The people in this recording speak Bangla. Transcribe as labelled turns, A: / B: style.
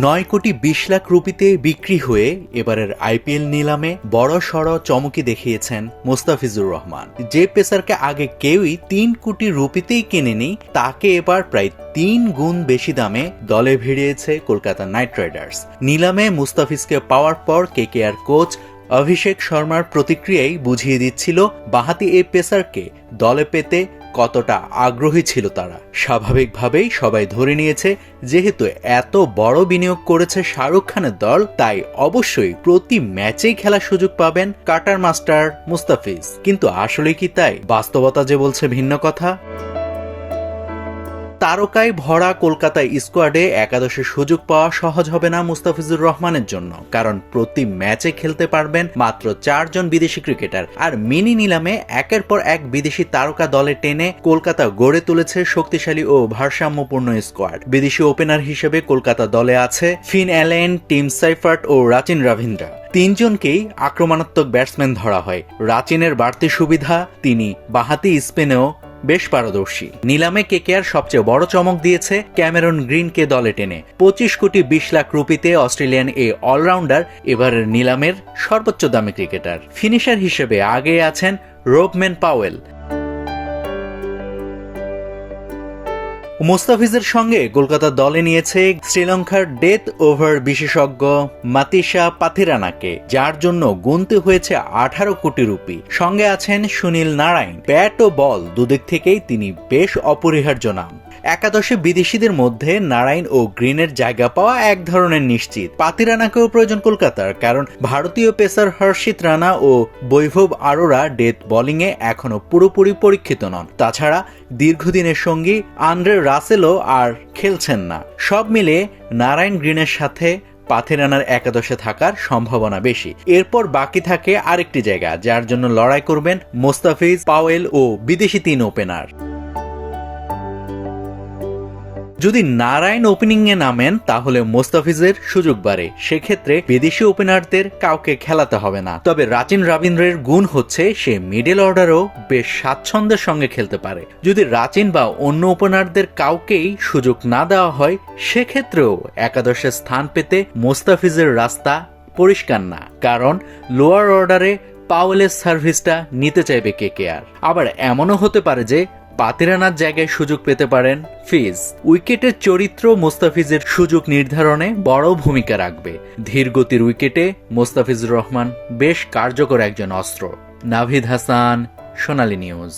A: 9,20,00,000 রুপিতে বিক্রি হয়ে এবারের আইপিএল নিলামে বড় সড় চমকি দেখিয়েছেন মুস্তাফিজুর রহমান। যে পেসারকে আগে কেউই 3 কোটি রুপিতেই কেনেনি, তাকে এবার প্রায় 3 গুণ বেশি দামে দলে ভিড়িয়েছে কলকাতা নাইট রাইডার্স। নিলামে মুস্তাফিজকে পাওয়ার পর কেকেআর কোচ অভিষেক শর্মার প্রতিক্রিয়াই বুঝিয়ে দিচ্ছিল বাঁহাতি এই পেসারকে দলে পেতে কতটা আগ্রহী ছিল তারা। স্বাভাবিকভাবেই সবাই ধরে নিয়েছে, যেহেতু এত বড় বিনিয়োগ করেছে শাহরুখ খানের দল, তাই অবশ্যই প্রতি ম্যাচেই খেলার সুযোগ পাবেন কাটার মাস্টার মুস্তাফিজ। কিন্তু আসলে কি তাই? বাস্তবতা যে বলছে ভিন্ন কথা। তারকায় ভরা কলকাতা স্কোয়াডে একাদশে সুযোগ পাওয়া সহজ হবে না মুস্তাফিজুর রহমানের জন্য, কারণ প্রতি ম্যাচে খেলতে পারবেন মাত্র 4 জন বিদেশি ক্রিকেটার। আর মিনি নিলামে একের পর এক বিদেশি তারকা দলে টেনে কলকাতা গড়ে তুলেছে শক্তিশালী ও ভারসাম্যপূর্ণ স্কোয়াড। বিদেশি ওপেনার হিসেবে কলকাতা দলে আছে ফিন অ্যালেন, টিম সাইফার্ট ও রাচিন রাভিন্দ্রা। 3 জনকেই আক্রমণাত্মক ব্যাটসম্যান ধরা হয়। রাচিনের বাড়তি সুবিধা, তিনি বাঁহাতি স্পিনেও বেশ পারদর্শী। নিলামে কেকেআর সবচেয়ে বড় চমক দিয়েছে ক্যামেরন গ্রিনকে দলে টেনে। 25,20,00,000 রুপিতে অস্ট্রেলিয়ান এই অলরাউন্ডার এবারের নিলামের সর্বোচ্চ দামি ক্রিকেটার। ফিনিশার হিসেবে আগে আছেন রোবম্যান পাওয়েল। মুস্তাফিজের সঙ্গে কলকাতা দলে নিয়েছে শ্রীলঙ্কার ডেথ ওভার বিশেষজ্ঞ মাতিসা পাথিরানাকে, যার জন্য গুনতে হয়েছে 18 কোটি রুপি। সঙ্গে আছেন সুনীল নারায়ণ। ব্যাট ও বল দুদিক থেকেই তিনি বেশ অপরিহার্য নাম। একাদশে বিদেশিদের মধ্যে নারায়ণ ও গ্রিনের জায়গা পাওয়া এক ধরনের নিশ্চিত। পাতিরানাকেও প্রয়োজন কলকাতার, কারণ ভারতীয় পেসার হর্ষিত রানা ও বৈভব আরোরা ডেথ বোলিংয়ে এখনো পুরোপুরি পরীক্ষিত নন। তাছাড়া দীর্ঘদিনের সঙ্গী আন্দ্রে রাসেলও আর খেলছেন না। সব মিলে নারায়ণ গ্রিনের সাথে পাথিরানার একাদশে থাকার সম্ভাবনা বেশি। এরপর বাকি থাকে আরেকটি জায়গা, যার জন্য লড়াই করবেন মুস্তাফিজ, পাওয়েল ও বিদেশি 3 ওপেনার। যদি নারায়ণ ওপেনিংয়ে নামেন তাহলে মুস্তাফিজের সুযোগ বাড়ে। সেক্ষেত্রে বিদেশি ওপেনারদের কাউকে খেলাতে হবে না। তবে রাচিন রাবিন্দ্রের গুণ হচ্ছে সে মিডল অর্ডারও বেশ স্বাচ্ছন্দ্যের সঙ্গে খেলতে পারে। যদি রাচিন বা অন্য ওপেনারদের কাউকেই সুযোগ না দেওয়া হয়, সেক্ষেত্রেও একাদশে স্থান পেতে মুস্তাফিজের রাস্তা পরিষ্কার না, কারণ লোয়ার অর্ডারে পাওয়েলের সার্ভিসটা নিতে চাইবে কেকেআর। আবার এমনও হতে পারে যে পাতিরানার জায়গায় সুযোগ পেতে পারেন ফিজ। উইকেটের চরিত্র মুস্তাফিজের সুযোগ নির্ধারণে বড় ভূমিকা রাখবে। ধীরগতির উইকেটে মুস্তাফিজুর রহমান বেশ কার্যকর একজন অস্ত্র। নাভিদ হাসান, সোনালী নিউজ।